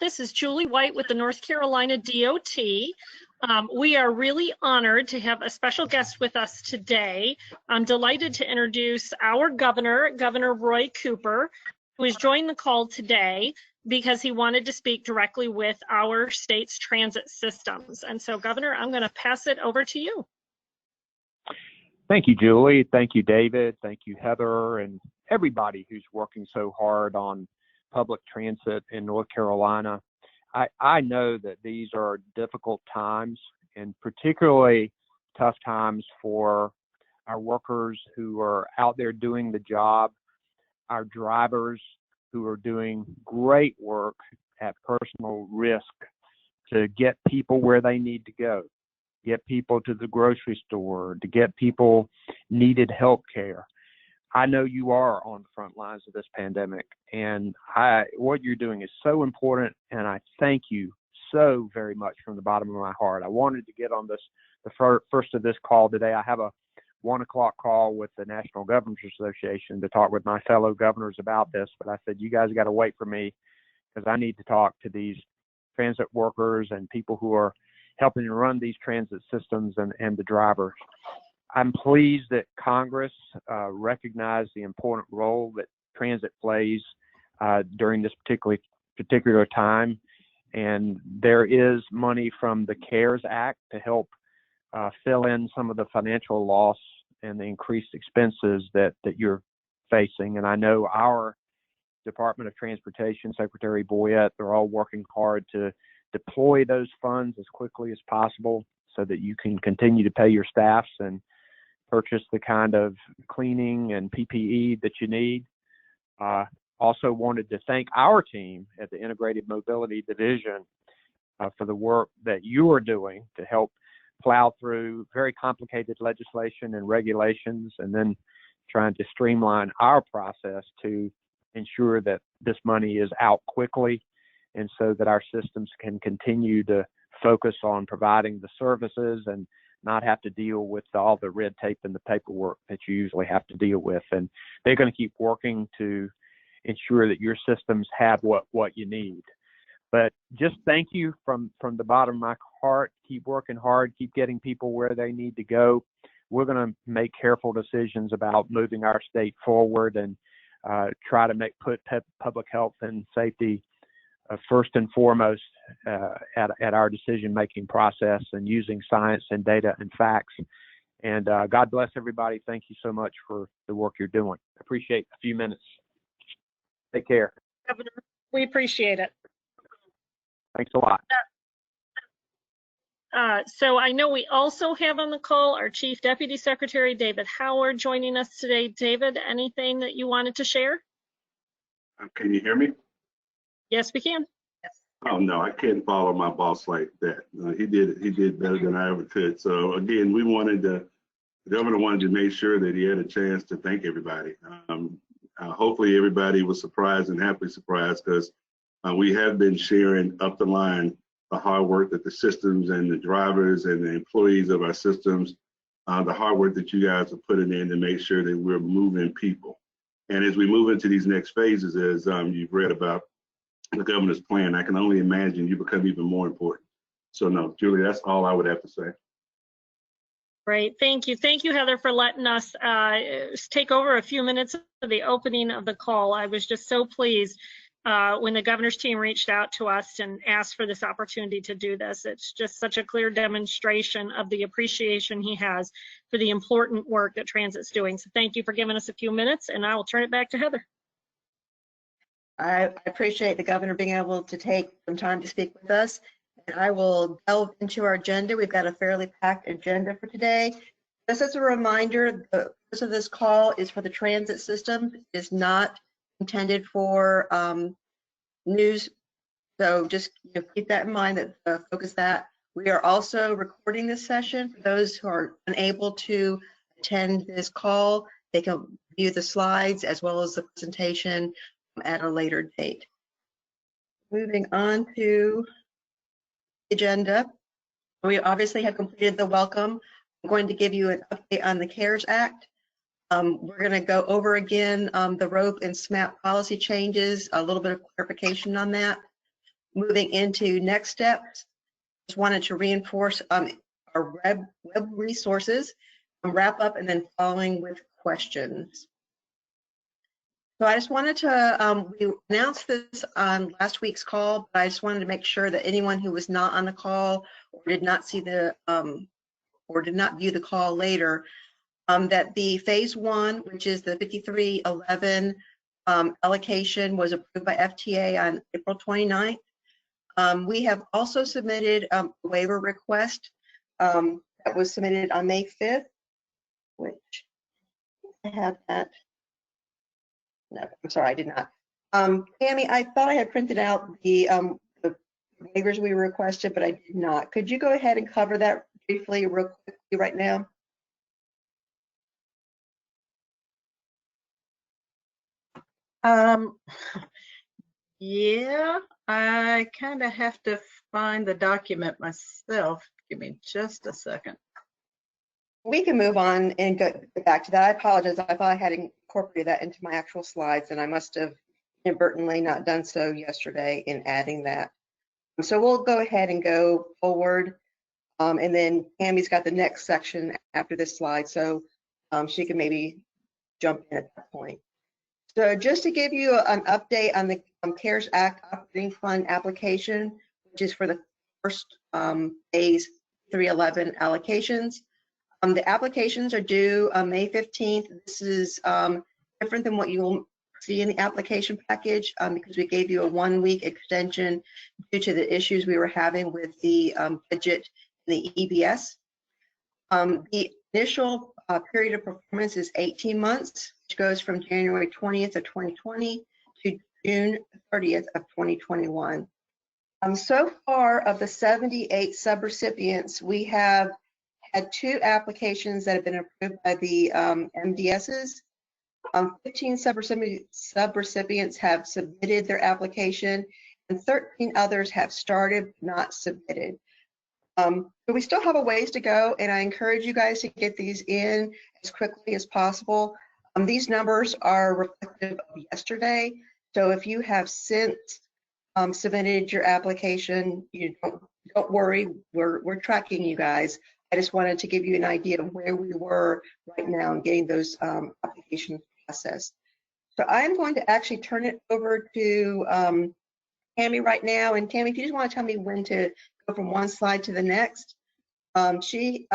This is Julie White with the North Carolina DOT. We are really honored to have a special guest with us today. I'm delighted to introduce our governor, Governor Roy Cooper, who has joined the call today because he wanted to speak directly with our state's transit systems. And so, Governor, I'm going to pass it over to you. Thank you, Julie. Thank you, David. Thank you, Heather, and everybody who's working so hard on public transit in North Carolina. I know that these are difficult times, and particularly tough times for our workers who are out there doing the job, our drivers who are doing great work at personal risk to get people where they need to go, get people to the grocery store, to get people needed health care. I know you are on the front lines of this pandemic, and what you're doing is so important, and I thank you so very much from the bottom of my heart. I wanted to get on the first of this call today. I have a 1 o'clock call with the National Governors Association to talk with my fellow governors about this, but I said, you guys got to wait for me because I need to talk to these transit workers and people who are helping to run these transit systems and the drivers. I'm pleased that Congress recognized the important role that transit plays during this particular time. And there is money from the CARES Act to help fill in some of the financial loss and the increased expenses that you're facing. And I know our Department of Transportation, Secretary Boyette, they're all working hard to deploy those funds as quickly as possible so that you can continue to pay your staffs and purchase the kind of cleaning and PPE that you need. Also wanted to thank our team at the Integrated Mobility Division for the work that you are doing to help plow through very complicated legislation and regulations, and then trying to streamline our process to ensure that this money is out quickly and so that our systems can continue to focus on providing the services and not have to deal with all the red tape and the paperwork that you usually have to deal with. And they're going to keep working to ensure that your systems have what you need. But just thank you from the bottom of my heart. Keep working hard, keep getting people where they need to go. We're going to make careful decisions about moving our state forward and try to put public health and safety first and foremost at our decision-making process, and using science and data and facts. And God bless everybody. Thank you so much for the work you're doing. Appreciate a few minutes. Take care. Governor, we appreciate it. Thanks a lot. So I know we also have on the call our Chief Deputy Secretary, David Howard, joining us today. David, anything that you wanted to share? Can you hear me? Yes, we can. Oh no, I can't follow my boss like that. He did better than I ever could. So again, the governor wanted to make sure that he had a chance to thank everybody. Hopefully everybody was surprised and happily surprised, because we have been sharing up the line the hard work that the systems and the drivers and the employees of our systems, the hard work that you guys are putting in to make sure that we're moving people. And as we move into these next phases, as you've read about the governor's plan, I can only imagine you become even more important. So no, Julie, that's all I would have to say. Great, thank you. Thank you, Heather, for letting us take over a few minutes of the opening of the call. I was just so pleased when the governor's team reached out to us and asked for this opportunity to do this. It's just such a clear demonstration of the appreciation he has for the important work that Transit's doing. So thank you for giving us a few minutes, and I will turn it back to Heather. I appreciate the governor being able to take some time to speak with us. And I will delve into our agenda. We've got a fairly packed agenda for today. Just as a reminder, the purpose of this call is for the transit system. It is not intended for news. So just keep that in mind, that focus that. We are also recording this session. For those who are unable to attend this call, they can view the slides as well as the presentation at a later date. Moving on to the agenda, we obviously have completed the welcome. I'm going to give you an update on the CARES Act. We're going to go over again the rope and SMAP policy changes, a little bit of clarification on that. moving into next steps, just wanted to reinforce our web resources, wrap up, and then following with questions. So I just wanted to, we announced this on last week's call, but I just wanted to make sure that anyone who was not on the call or did not see the, or did not view the call later, that the phase 1, which is the 5311 allocation, was approved by FTA on April 29th. We have also submitted a waiver request that was submitted on May 5th, which I have that. No, I'm sorry, I did not. Tammy, I thought I had printed out the waivers we requested, but I did not. Could you go ahead and cover that briefly, real quickly right now? Yeah, I kind of have to find the document myself. Give me just a second. We can move on and go back to that. I apologize. I thought I had incorporated that into my actual slides, and I must have inadvertently not done so yesterday in adding that. So we'll go ahead and go forward. And then Tammy's got the next section after this slide, so she can maybe jump in at that point. So just to give you an update on the CARES Act Operating Fund application, which is for the first phase 311 allocations. The applications are due May 15th. This is different than what you'll see in the application package because we gave you a 1-week extension due to the issues we were having with the budget and the EBS. The initial period of performance is 18 months, which goes from January 20th of 2020 to June 30th of 2021. So far, of the 78 subrecipients, we have had 2 applications that have been approved by the MDSs. 15 subrecipients have submitted their application, and 13 others have started, not submitted. So we still have a ways to go, and I encourage you guys to get these in as quickly as possible. These numbers are reflective of yesterday, so if you have since submitted your application, you don't worry, we're tracking you guys. I just wanted to give you an idea of where we were right now in getting those applications processed. So I'm going to actually turn it over to Tammy right now. And Tammy, if you just want to tell me when to go from one slide to the next. She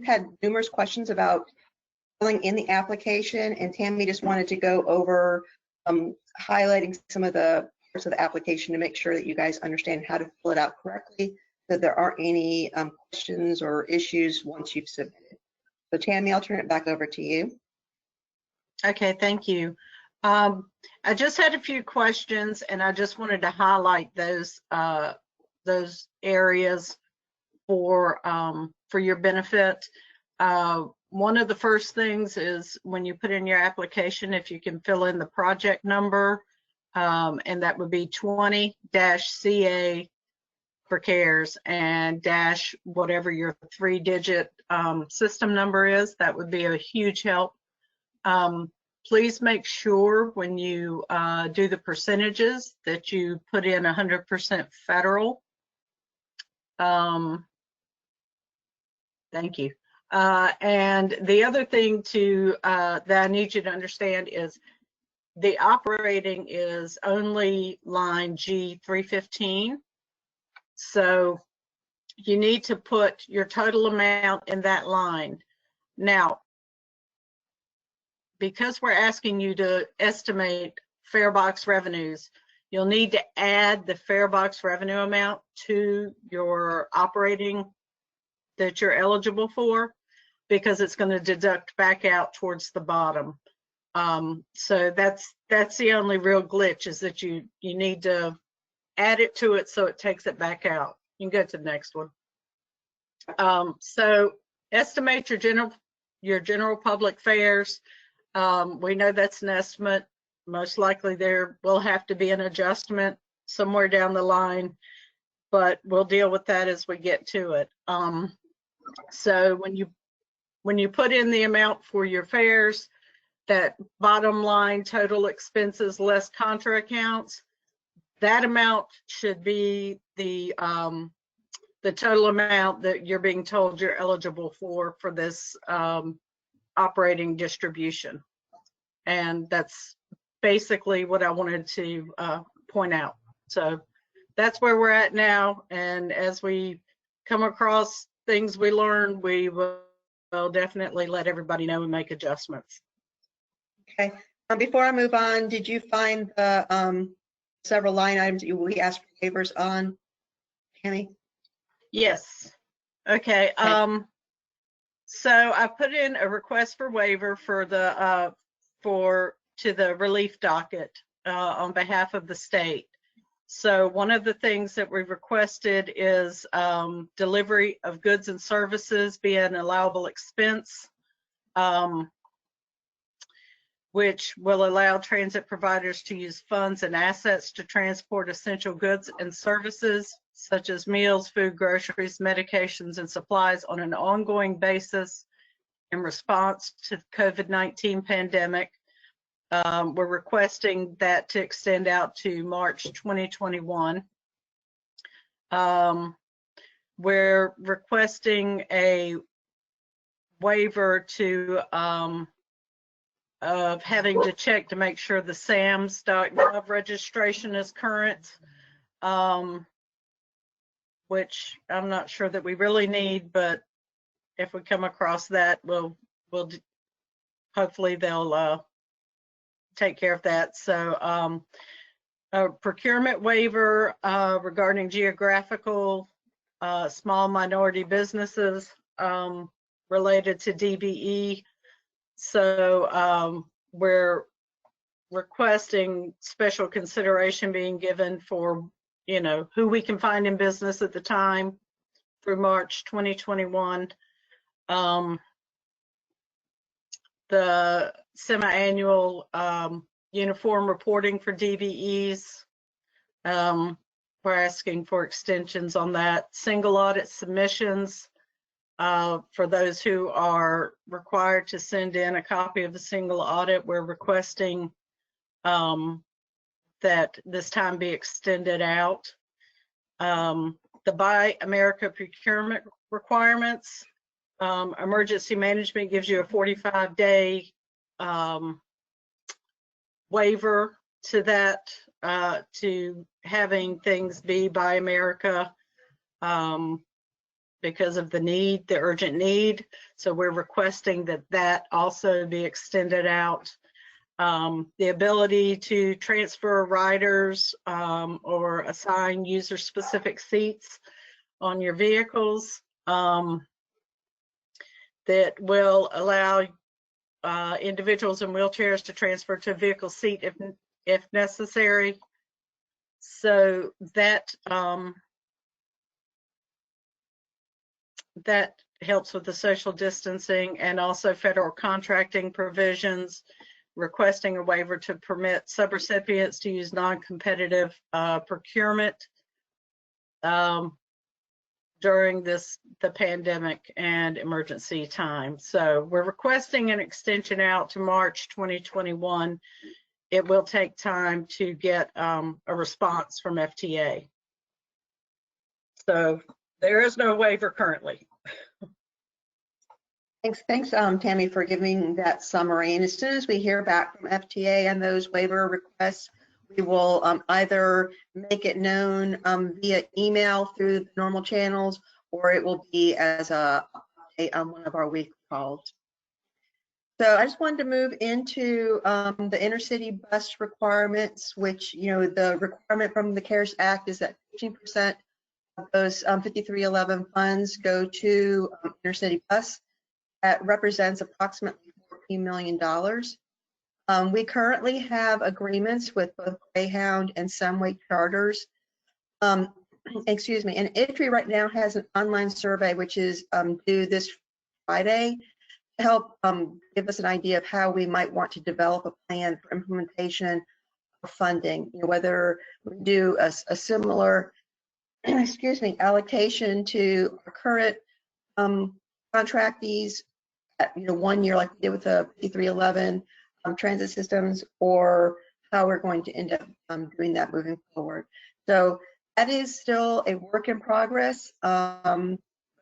had numerous questions about filling in the application, and Tammy just wanted to go over highlighting some of the parts of the application to make sure that you guys understand how to fill it out correctly, so there aren't any questions or issues once you've submitted. So Tammy, I'll turn it back over to you. Okay, thank you. I just had a few questions, and I just wanted to highlight those areas for your benefit. One of the first things is when you put in your application, if you can fill in the project number, and that would be 20-CA for CARES and dash whatever your 3-digit system number is. That would be a huge help. Please make sure when you do the percentages that you put in 100% federal. Thank you. And the other thing that I need you to understand is the operating is only line G315. So you need to put your total amount in that line. Now, because we're asking you to estimate fare box revenues, you'll need to add the fare box revenue amount to your operating that you're eligible for, because it's going to deduct back out towards the bottom. So that's the only real glitch, is that you need to add it to it so it takes it back out. You can go to the next one. So estimate your general public fares. We know that's an estimate. Most likely there will have to be an adjustment somewhere down the line, but we'll deal with that as we get to it. So when you put in the amount for your fares, that bottom line total expenses less contra accounts, that amount should be the total amount that you're being told you're eligible for this operating distribution. And that's basically what I wanted to point out. So that's where we're at now. And as we come across things we learn, we will definitely let everybody know and make adjustments. Okay. Before I move on, did you find the several line items that we asked for waivers on, Tammy? Yes. Okay. So I put in a request for waiver for the to the relief docket on behalf of the state. So one of the things that we requested is delivery of goods and services be an allowable expense, which will allow transit providers to use funds and assets to transport essential goods and services such as meals, food, groceries, medications, and supplies on an ongoing basis in response to the COVID-19 pandemic. We're requesting that to extend out to March 2021. We're requesting a waiver to of having to check to make sure the SAMS.gov registration is current, which I'm not sure that we really need, but if we come across that, we'll hopefully they'll take care of that. So a procurement waiver regarding geographical small minority businesses related to DBE. So we're requesting special consideration being given for, you know, who we can find in business at the time through March 2021. The semi-annual uniform reporting for DBEs. We're asking for extensions on that. Single audit submissions for those who are required to send in a copy of a single audit. We're requesting that this time be extended out. The Buy America procurement requirements. Emergency management gives you a 45-day waiver to that, to having things be Buy America because of the need, the urgent need. So we're requesting that that also be extended out. The ability to transfer riders or assign user-specific seats on your vehicles. That will allow individuals in wheelchairs to transfer to a vehicle seat if necessary. So that that helps with the social distancing, and also federal contracting provisions, requesting a waiver to permit subrecipients to use non-competitive procurement during the pandemic and emergency time. So we're requesting an extension out to March 2021. It will take time to get a response from FTA. So there is no waiver currently. Thanks, Tammy, for giving that summary. And as soon as we hear back from FTA and those waiver requests, we will either make it known via email through the normal channels, or it will be as a update on one of our weekly calls. So I just wanted to move into the intercity bus requirements, which, you know, the requirement from the CARES Act is that 15% of those 5311 funds go to intercity bus. That represents approximately $14 million. We currently have agreements with both Greyhound and Sunway charters. Excuse me, and ITRI right now has an online survey which is due this Friday to help give us an idea of how we might want to develop a plan for implementation of funding. You know, whether we do a similar, excuse me, allocation to our current contractees at, you know, 1 year like we did with the 5311 transit systems, or how we're going to end up doing that moving forward. So that is still a work in progress. I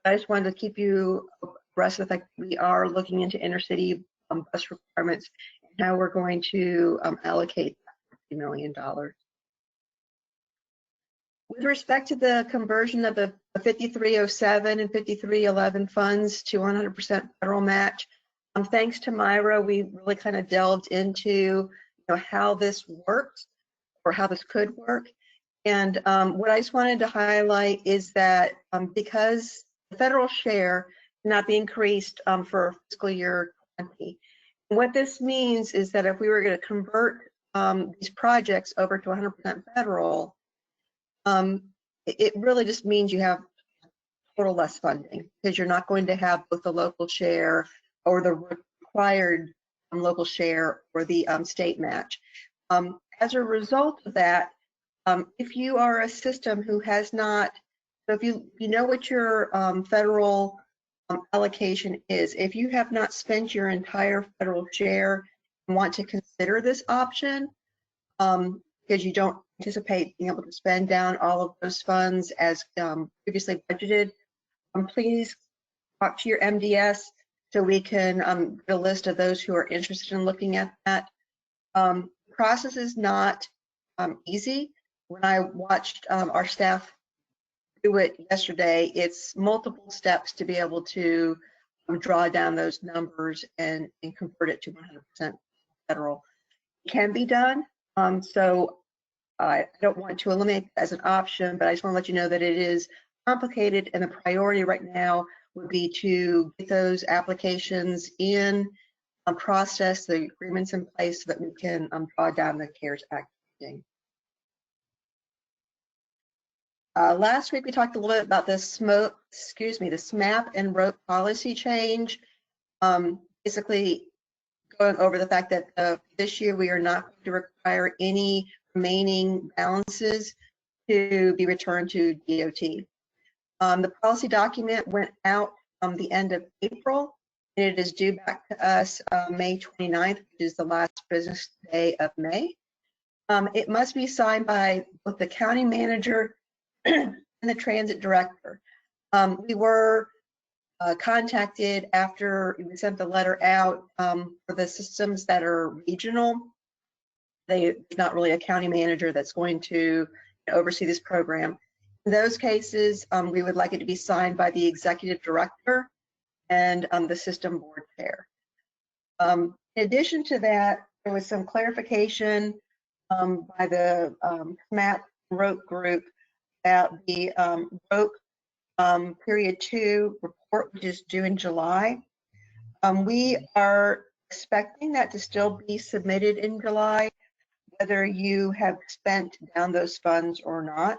just wanted to keep you abreast of the fact that we are looking into intercity bus requirements and how we're going to allocate $50 million. With respect to the conversion of the 5307 and 5311 funds to 100% federal match, thanks to Myra, we really kind of delved into how this works or how this could work. And what I just wanted to highlight is that because the federal share cannot be increased for fiscal year 20. What this means is that if we were going to convert these projects over to 100% federal, it really just means you have total less funding because you're not going to have both the local share or the required local share or the state match. As a result of that, if you are a system who has not, so if you know what your federal allocation is, if you have not spent your entire federal share and want to consider this option, because you don't anticipate being able to spend down all of those funds as previously budgeted, please talk to your MDS so we can get a list of those who are interested in looking at that. The process is not easy. When I watched our staff do it yesterday, it's multiple steps to be able to draw down those numbers and convert it to 100% federal. It can be done. So I don't want to eliminate that as an option, but I just want to let you know that it is complicated, and the priority right now would be to get those applications in, process the agreements in place so that we can draw down the CARES Act funding. Last week we talked a little bit about the SMAP and rope policy change. Basically going over the fact that this year we are not going to require any remaining balances to be returned to DOT. The policy document went out the end of April, and it is due back to us May 29th, which is the last business day of May. It must be signed by both the county manager and the transit director. We were contacted after we sent the letter out for the systems that are regional. There's not really a county manager that's going to oversee this program. In those cases, we would like it to be signed by the executive director and the system board chair. In addition to that, there was some clarification by the SMAP rope group about the rope period 2 report, which is due in July. We are expecting that to still be submitted in July, whether you have spent down those funds or not.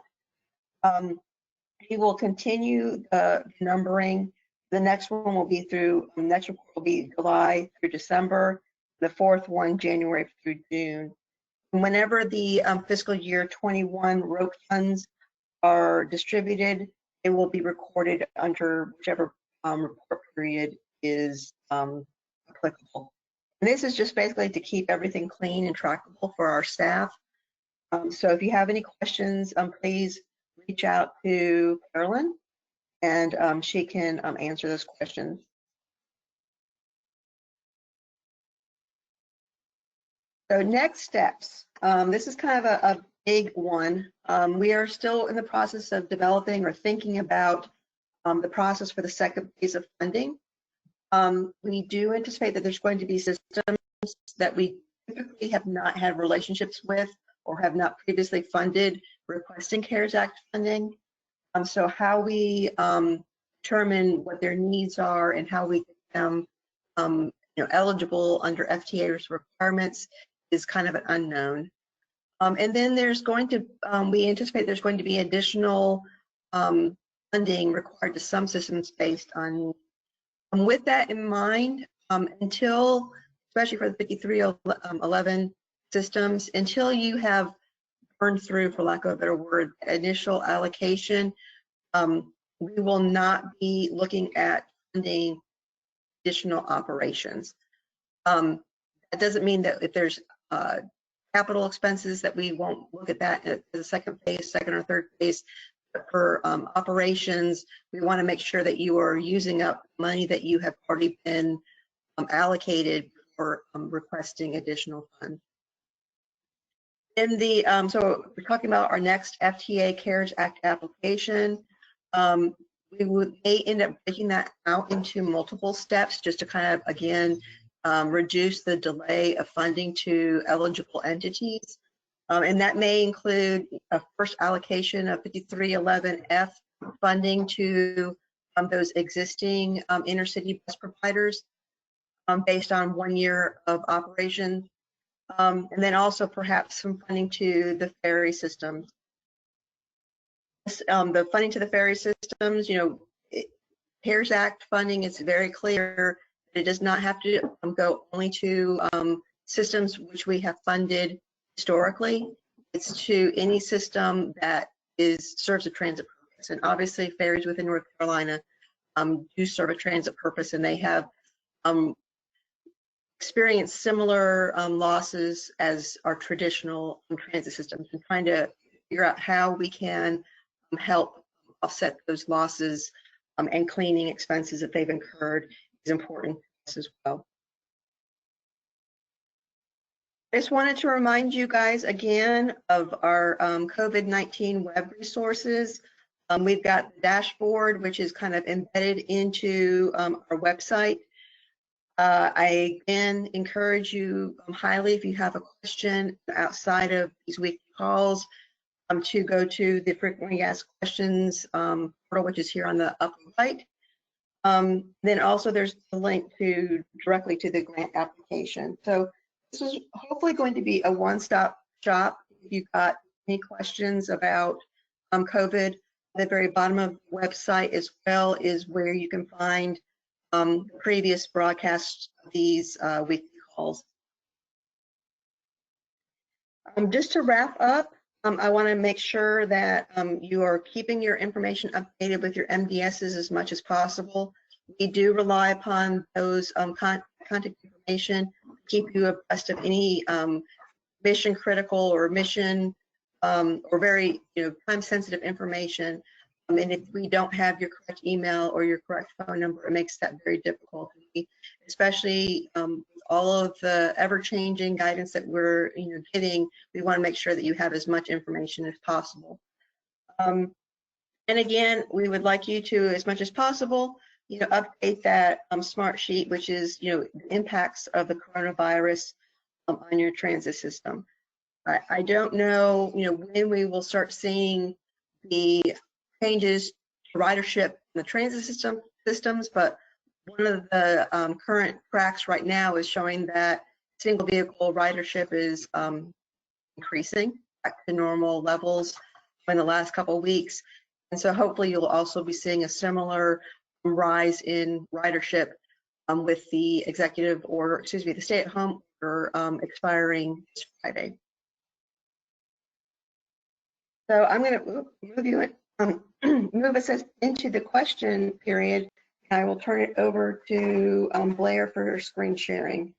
We will continue the numbering. The next one will be through, the next report will be July through December, the fourth one, January through June. And whenever the fiscal year 21 rope funds are distributed, it will be recorded under whichever report period is applicable. And this is just basically to keep everything clean and trackable for our staff. So if you have any questions, please reach out to Carolyn, and she can answer those questions. So next steps. This is kind of a big one. We are still in the process of developing or thinking about the process for the second phase of funding. We do anticipate that there's going to be systems that we typically have not had relationships with or have not previously funded requesting CARES Act funding. So how we determine what their needs are and how we get them eligible under FTA's requirements is kind of an unknown. And then there's going to, we anticipate there's going to be additional funding required to some systems based on. With that in mind, until, especially for the 5311 systems, until you have burned through, for lack of a better word, initial allocation, we will not be looking at funding additional operations. That doesn't mean that if there's capital expenses that we won't look at that at the second or third phase. But for operations, we want to make sure that you are using up money that you have already been allocated for requesting additional funds. In the so we're talking about our next FTA CARES Act application. We may end up breaking that out into multiple steps just to kind of, again, reduce the delay of funding to eligible entities. And that may include a first allocation of 5311F funding to those existing intercity bus providers based on 1 year of operation. And then also perhaps some funding to the ferry systems. The funding to the ferry systems, CARES Act funding is very clear. It does not have to go only to systems which we have funded historically. It's to any system that serves a transit purpose. And obviously ferries within North Carolina do serve a transit purpose, and they have experience similar losses as our traditional transit systems, and trying to figure out how we can help offset those losses and cleaning expenses that they've incurred is important as well. I just wanted to remind you guys again of our COVID-19 web resources. We've got the dashboard, which is kind of embedded into our website. I again encourage you highly, if you have a question outside of these weekly calls, to go to the frequently asked questions portal, which is here on the upper right. Then also there's the link directly to the grant application. So this is hopefully going to be a one-stop shop. If you've got any questions about COVID, the very bottom of the website as well is where you can find previous broadcasts of these weekly calls. Just to wrap up, I want to make sure that you are keeping your information updated with your MDSs as much as possible. We do rely upon those contact information to keep you abreast of any mission critical or mission or very time-sensitive information. And if we don't have your correct email or your correct phone number, it makes that very difficult. Especially all of the ever-changing guidance that we're getting, we want to make sure that you have as much information as possible. And again, we would like you to, as much as possible, update that smart sheet, which is the impacts of the coronavirus on your transit system. I don't know when we will start seeing the changes to ridership in the transit systems, but one of the current tracks right now is showing that single vehicle ridership is increasing back to normal levels in the last couple of weeks. And so hopefully you'll also be seeing a similar rise in ridership with the executive order, the stay-at-home order expiring this Friday. So I'm going to move us into the question period. I will turn it over to Blair for her screen sharing.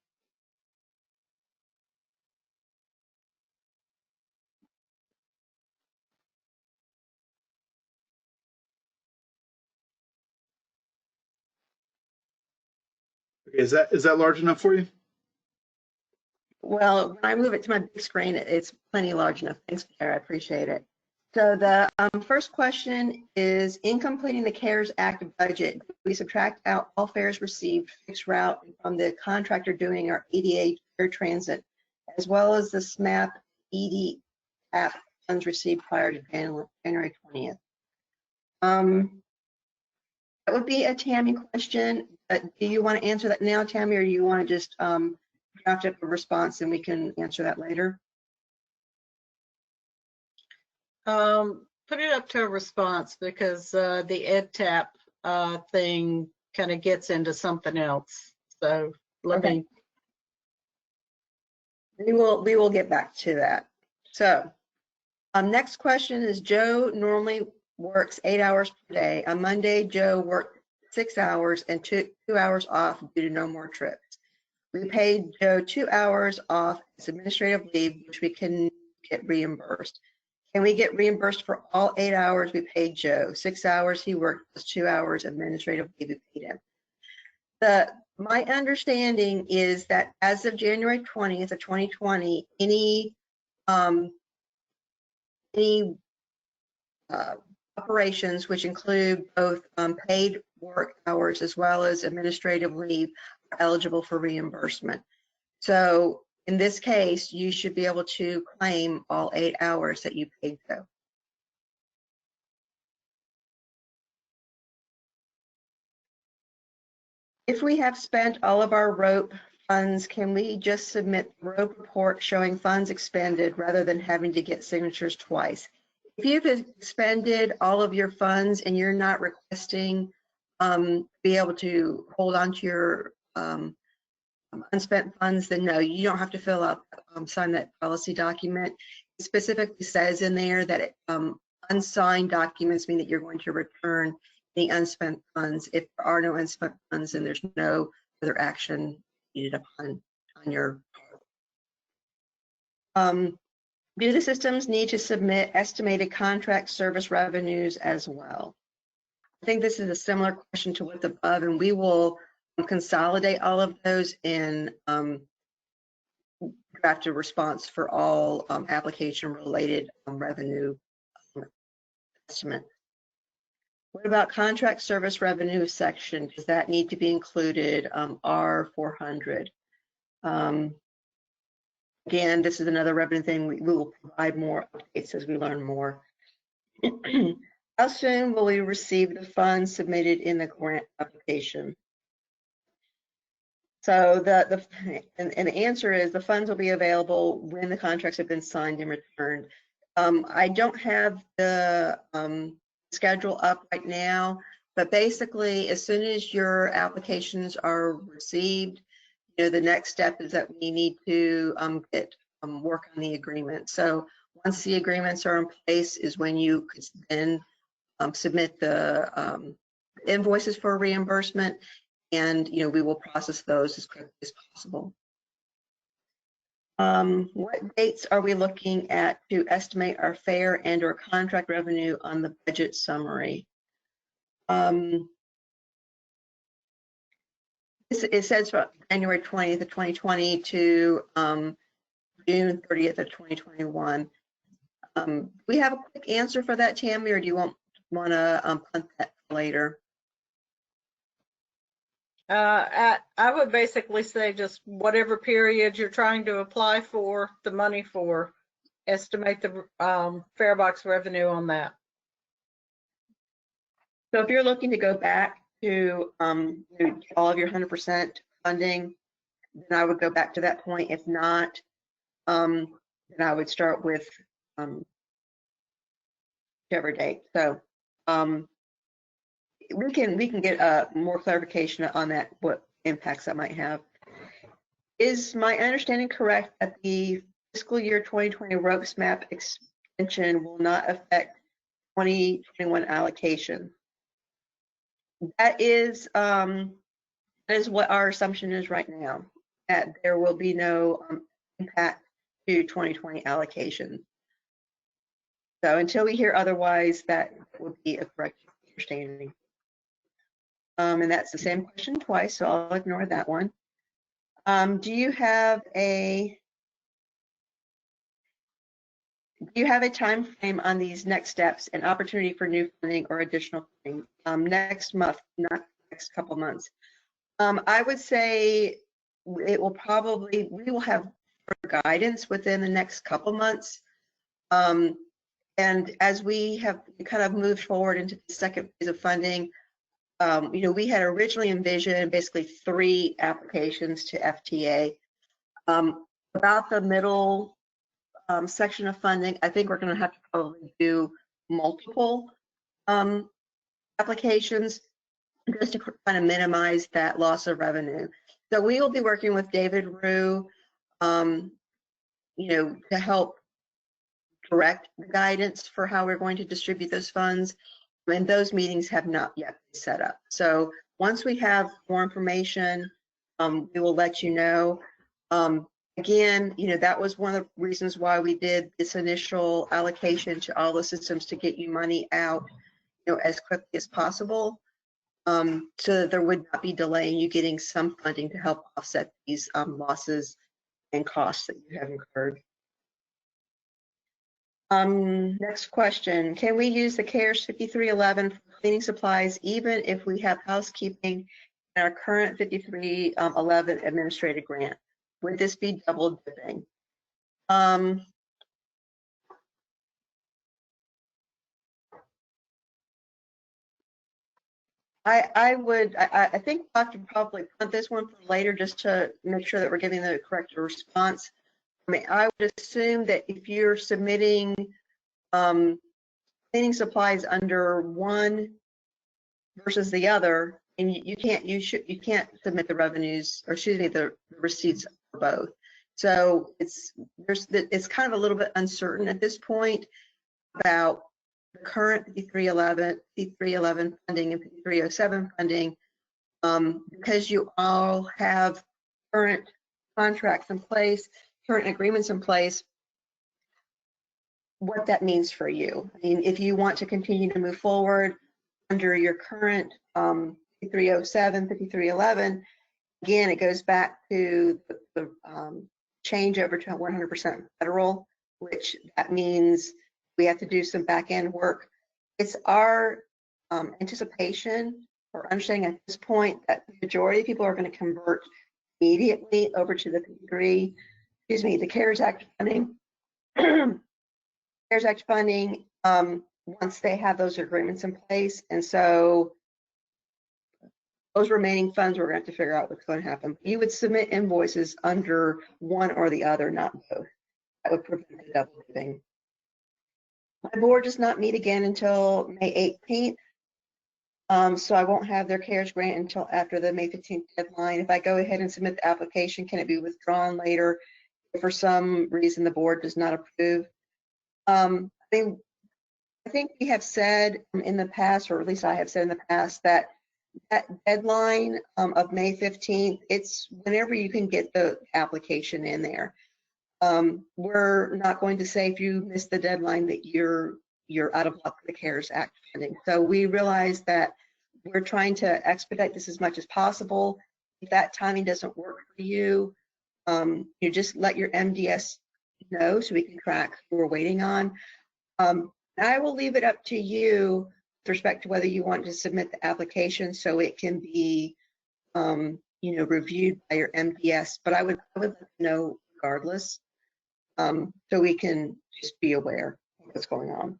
Okay, is that large enough for you? Well, when I move it to my big screen, it's plenty large enough. Thanks, Blair. I appreciate it. So the first question is, in completing the CARES Act budget, we subtract out all fares received fixed route from the contractor doing our EDA air transit, as well as the SMAP EDF funds received prior to January 20th. That would be a Tammy question. Do you want to answer that now, Tammy, or do you want to just draft up a response and we can answer that later? Put it up to a response, because the EdTap thing kind of gets into something else. So let me. We will get back to that. So next question is, Joe normally works 8 hours per day. On Monday, Joe worked 6 hours and took 2 hours off due to no more trips. We paid Joe 2 hours off his administrative leave, which we can get reimbursed. Can we get reimbursed for all 8 hours we paid Joe? 6 hours he worked, plus 2 hours administrative leave we paid him. My understanding is that as of January 20th of 2020, any operations which include both paid work hours as well as administrative leave are eligible for reimbursement. So in this case, you should be able to claim all 8 hours that you paid Joe. If we have spent all of our rope funds, can we just submit the rope report showing funds expended rather than having to get signatures twice? If you've expended all of your funds and you're not requesting be able to hold on to your unspent funds, then no, you don't have to fill out, sign that policy document. It specifically says in there that unsigned documents mean that you're going to return the unspent funds. If there are no unspent funds, then there's no further action needed on your part. Do the systems need to submit estimated contract service revenues as well? I think this is a similar question to what's above, and we will consolidate all of those and draft a response for all application-related revenue estimate. What about contract service revenue section? Does that need to be included? R400. Again, this is another revenue thing. We will provide more updates as we learn more. How soon will we receive the funds submitted in the grant application? So the answer is the funds will be available when the contracts have been signed and returned. I don't have the schedule up right now, but basically as soon as your applications are received, the next step is that we need to work on the agreement. So once the agreements are in place is when you could then submit the invoices for reimbursement, and we will process those as quickly as possible. What dates are we looking at to estimate our fare and or contract revenue on the budget summary? It says from January 20th of 2020 to June 30th of 2021. Do we have a quick answer for that, Tammy, or do you want to punt that later? I would basically say just whatever period you're trying to apply for the money for, estimate the fare box revenue on that. So if you're looking to go back to all of your 100% funding, then I would go back to that point. If not, then I would start with whichever date. So we can get more clarification on that, what impacts that might have. Is my understanding correct that the fiscal year 2020 ropes map extension will not affect 2021 allocation? That is what our assumption is right now, that there will be no impact to 2020 allocation. So until we hear otherwise, that would be a correct understanding. And that's the same question twice, so I'll ignore that one. Do you have a time frame on these next steps and opportunity for new funding or additional funding next month, not next couple months? I would say we will have guidance within the next couple months. And as we have kind of moved forward into the second phase of funding, we had originally envisioned basically 3 applications to FTA. About the middle section of funding, I think we're going to have to probably do multiple applications just to kind of minimize that loss of revenue. So we will be working with David Rue, to help direct the guidance for how we're going to distribute those funds. And those meetings have not yet been set up. So once we have more information, we will let you know. Again, that was one of the reasons why we did this initial allocation to all the systems to get you money out, as quickly as possible, so that there would not be delay in you getting some funding to help offset these losses and costs that you have incurred. Next question. Can we use the CARES 5311 for cleaning supplies even if we have housekeeping in our current 5311 administrative grant? Would this be double dipping? I think we'll have to probably put this one for later just to make sure that we're giving the correct response. I mean, I would assume that if you're submitting cleaning supplies under one versus the other, and you can't submit the revenues, or excuse me, the receipts for both. So it's kind of a little bit uncertain at this point about the current 5311 funding and 5307 funding, because you all have current contracts in place, current agreements in place, what that means for you. I mean, if you want to continue to move forward under your current 5307, 5311, again, it goes back to the change over to 100% federal, which that means we have to do some back end work. It's our anticipation or understanding at this point that the majority of people are going to convert immediately over to the CARES Act funding. CARES Act funding once they have those agreements in place. And so those remaining funds, we're going to have to figure out what's going to happen. You would submit invoices under one or the other, not both. That would prevent the double dipping. My board does not meet again until May 18th. So I won't have their CARES grant until after the May 15th deadline. If I go ahead and submit the application, can it be withdrawn later if for some reason the board does not approve? I think we have said in the past, or at least I have said in the past, that deadline of May 15th, it's whenever you can get the application in there. We're not going to say if you miss the deadline that you're out of luck for the CARES Act funding. So we realize that we're trying to expedite this as much as possible. If that timing doesn't work for you, you just let your MDS know so we can track who we're waiting on. I will leave it up to you with respect to whether you want to submit the application so it can be, reviewed by your MDS. But I would let you know regardless, so we can just be aware of what's going on.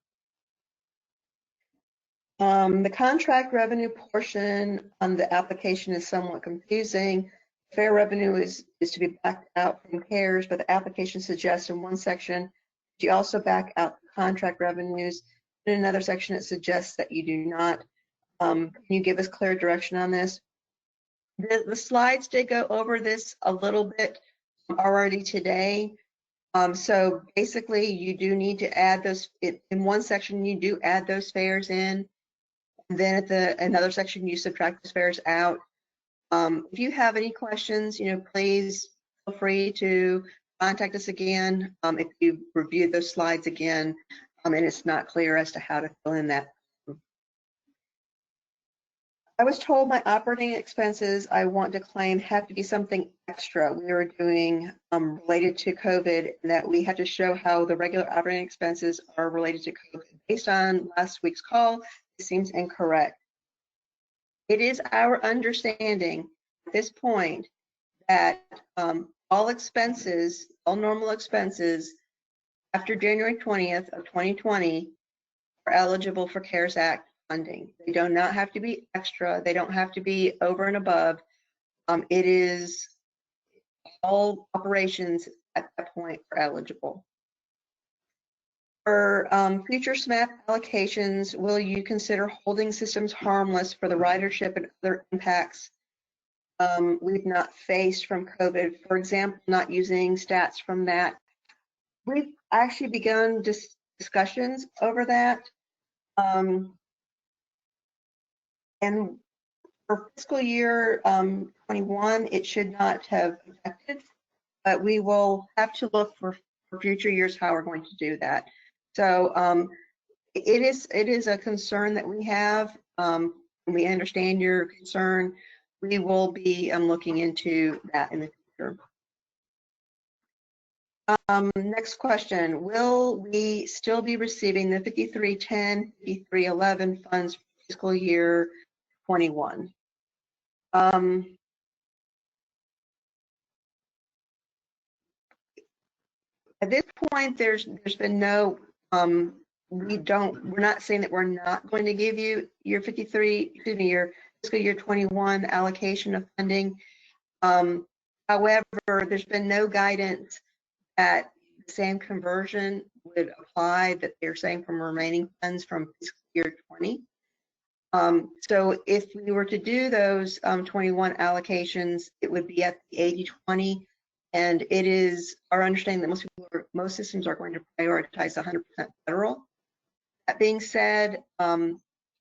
The contract revenue portion on the application is somewhat confusing. Fair revenue is to be backed out from CARES, but the application suggests in one section you also back out the contract revenues. In another section, it suggests that you do not. Can you give us clear direction on this? The slides did go over this a little bit already today. So basically, you do need to add those in one section. You do add those fares in, and then at another section, you subtract those fares out. If you have any questions, please feel free to contact us again if you review those slides again and it's not clear as to how to fill in that. I was told my operating expenses I want to claim have to be something extra we were doing related to COVID, and that we had to show how the regular operating expenses are related to COVID. Based on last week's call, it seems incorrect. It is our understanding at this point that all expenses, all normal expenses after January 20th of 2020 are eligible for CARES Act funding. They do not have to be extra. They don't have to be over and above. It is all operations at that point are eligible. For future SMAP allocations, will you consider holding systems harmless for the ridership and other impacts we've not faced from COVID? For example, not using stats from that. We've actually begun discussions over that. And For fiscal year 21, it should not have affected, but we will have to look for future years how we're going to do that. So it is a concern that we have. We understand your concern. We will be looking into that in the future. Next question, will we still be receiving the 5310, 5311 funds for fiscal year 21? At this point, there's been no, we're not saying that we're not going to give you your your fiscal year 21 allocation of funding. However, there's been no guidance that the same conversion would apply that they're saying from remaining funds from fiscal year 20. So if we were to do those 21 allocations, it would be at the 80-20, and it is our understanding that most systems are going to prioritize 100% federal. That being said,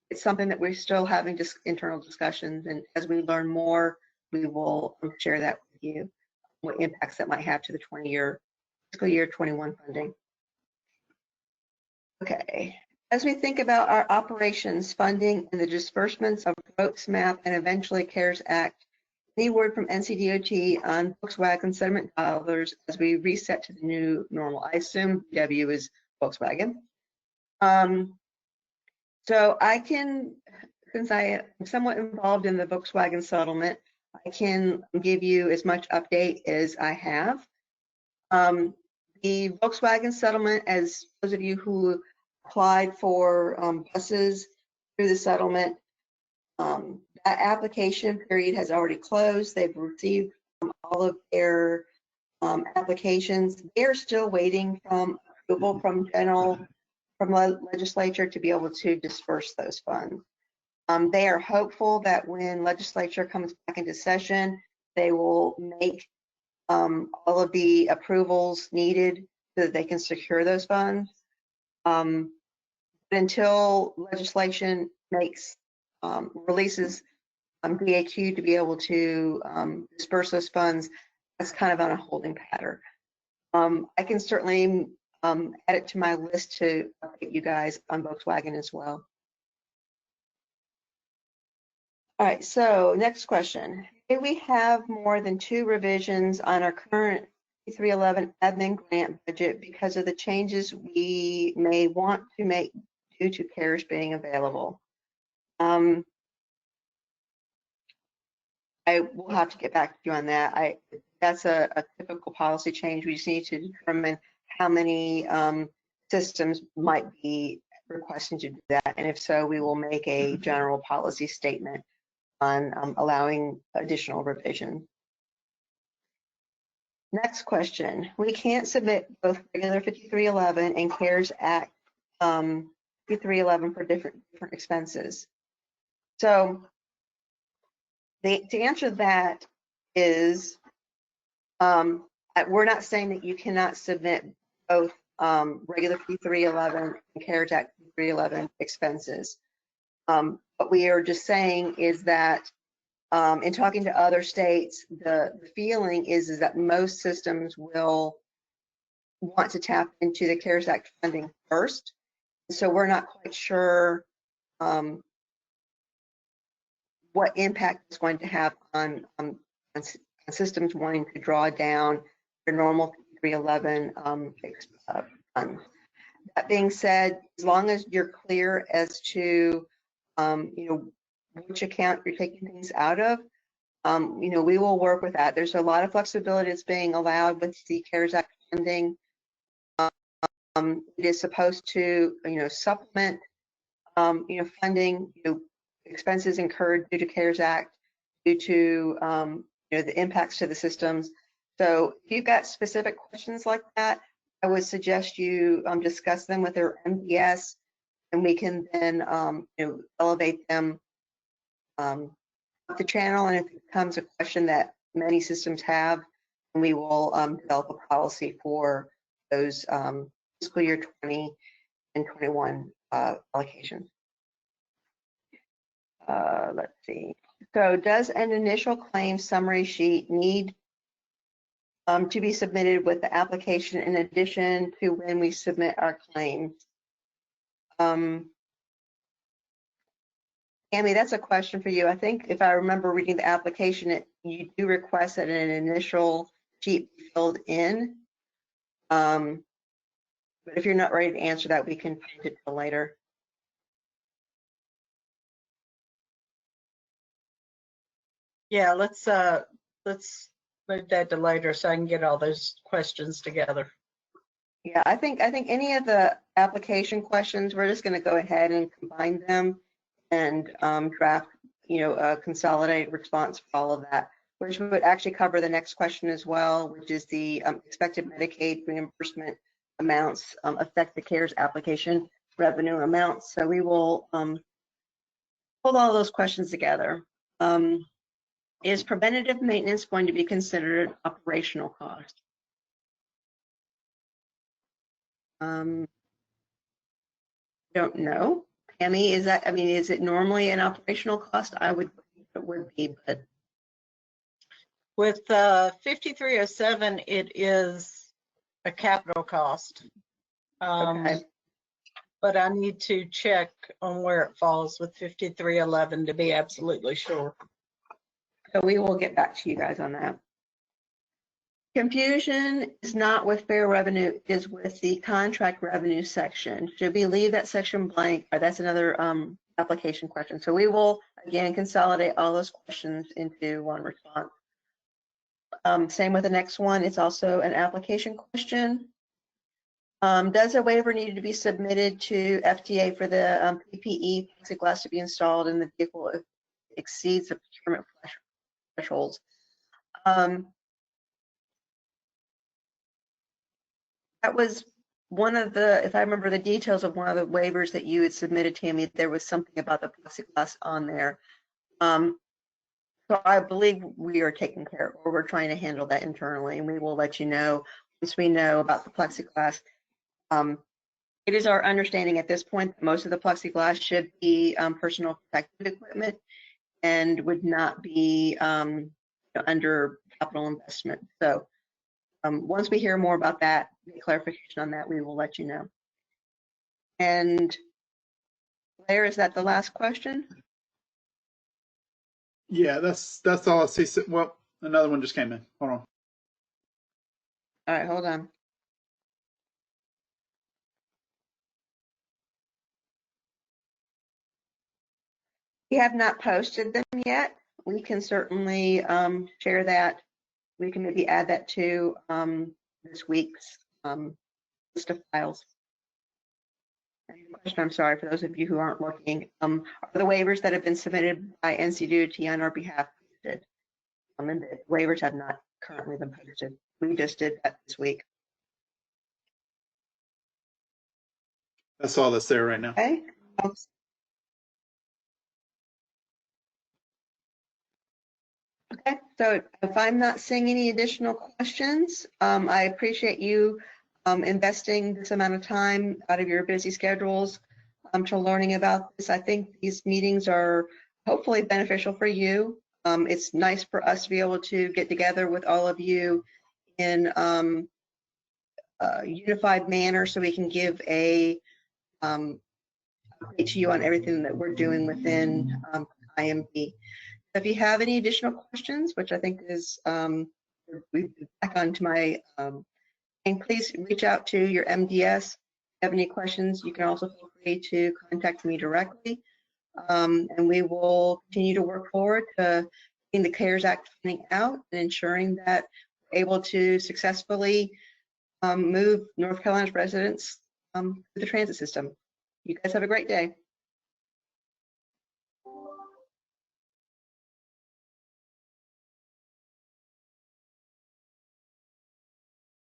it's something that we're still having just internal discussions, and as we learn more, we will share that with you, what impacts that might have to the fiscal year 21 funding. Okay. As we think about our operations funding and the disbursements of Folks MAP and eventually CARES Act, any word from NCDOT on Volkswagen settlement dollars as we reset to the new normal? I assume W is Volkswagen. So I can, since I am somewhat involved in the Volkswagen settlement, I can give you as much update as I have. The Volkswagen settlement, as those of you who applied for buses through the settlement, that application period has already closed. They've received all of their applications. They're still waiting from approval from legislature to be able to disperse those funds. They are hopeful that when legislature comes back into session, they will make all of the approvals needed so that they can secure those funds. But until legislation releases DAQ to be able to disperse those funds, that's kind of on a holding pattern. I can certainly add it to my list to update you guys on Volkswagen as well. All right, so next question. Do we have more than 2 revisions on our current 311 admin grant budget because of the changes we may want to make due to CARES being available? I will have to get back to you on that. That's a typical policy change. We just need to determine how many systems might be requesting to do that. And if so, we will make a general policy statement on allowing additional revision. Next question. We can't submit both regular 5311 and CARES Act 5311 for different expenses. So to answer that is, we're not saying that you cannot submit both regular 5311 and CARES Act 5311 expenses. What we are just saying is that in talking to other states, the feeling is that most systems will want to tap into the CARES Act funding first. So we're not quite sure what impact it's going to have on systems wanting to draw down their normal 311 funds. That being said, as long as you're clear as to which account you're taking things out of, we will work with that. There's a lot of flexibility that's being allowed with the CARES Act funding. It is supposed to, supplement, funding, expenses incurred due to CARES Act, due to, the impacts to the systems. So if you've got specific questions like that, I would suggest you discuss them with their MDS, and we can then, elevate them up the channel. And if it becomes a question that many systems have, we will develop a policy for those fiscal year 20 and 21 allocations. Let's see. So does an initial claim summary sheet need to be submitted with the application in addition to when we submit our claims? Amy, that's a question for you. I think if I remember reading the application, you do request that an initial sheet be filled in. But if you're not ready to answer that, we can punt it till later. Yeah, let's move that to later so I can get all those questions together. Yeah, I think any of the application questions, we're just going to go ahead and combine them and draft, a consolidated response for all of that, which would actually cover the next question as well, which is the expected Medicaid reimbursement amounts affect the CARES application revenue amounts. So we will pull all those questions together. Is preventative maintenance going to be considered operational cost? Don't know. Tammy, is it normally an operational cost? I would think it would be, but. With 5307, it is a capital cost. Okay. But I need to check on where it falls with 5311 to be absolutely sure. So we will get back to you guys on that. Confusion is not with fair revenue, is with the contract revenue section. Should we leave that section blank? Or that's another application question. So we will, again, consolidate all those questions into one response. Same with the next one. It's also an application question. Does a waiver need to be submitted to FTA for the PPE plexiglass to be installed in the vehicle if it exceeds the procurement thresholds? That was one of the, if I remember the details of one of the waivers that you had submitted to me, there was something about the plexiglass on there. So I believe we are taking care of, or we're trying to handle that internally, and we will let you know once we know about the plexiglass. It is our understanding at this point that most of the plexiglass should be personal protective equipment and would not be under capital investment. So once we hear more about that, get clarification on that, we will let you know. And Blair, is that the last question? Yeah, that's all I see. Well, another one just came in. Hold on. All right, hold on. We have not posted them yet. We can certainly share that. We can maybe add that to this week's list of files. And the question, I'm sorry, for those of you who aren't looking, are the waivers that have been submitted by NCDOT on our behalf posted? And the waivers have not currently been posted. We just did that this week. That's all that's there right now. Okay. Okay, so if I'm not seeing any additional questions, I appreciate you investing this amount of time out of your busy schedules to learning about this. I think these meetings are hopefully beneficial for you. It's nice for us to be able to get together with all of you in a unified manner so we can give a update to you on everything that we're doing within IMP. If you have any additional questions, which I think is back onto my, and please reach out to your MDS. If you have any questions, you can also feel free to contact me directly. And we will continue to work forward to getting the CARES Act funding out and ensuring that we're able to successfully move North Carolina's residents through the transit system. You guys have a great day.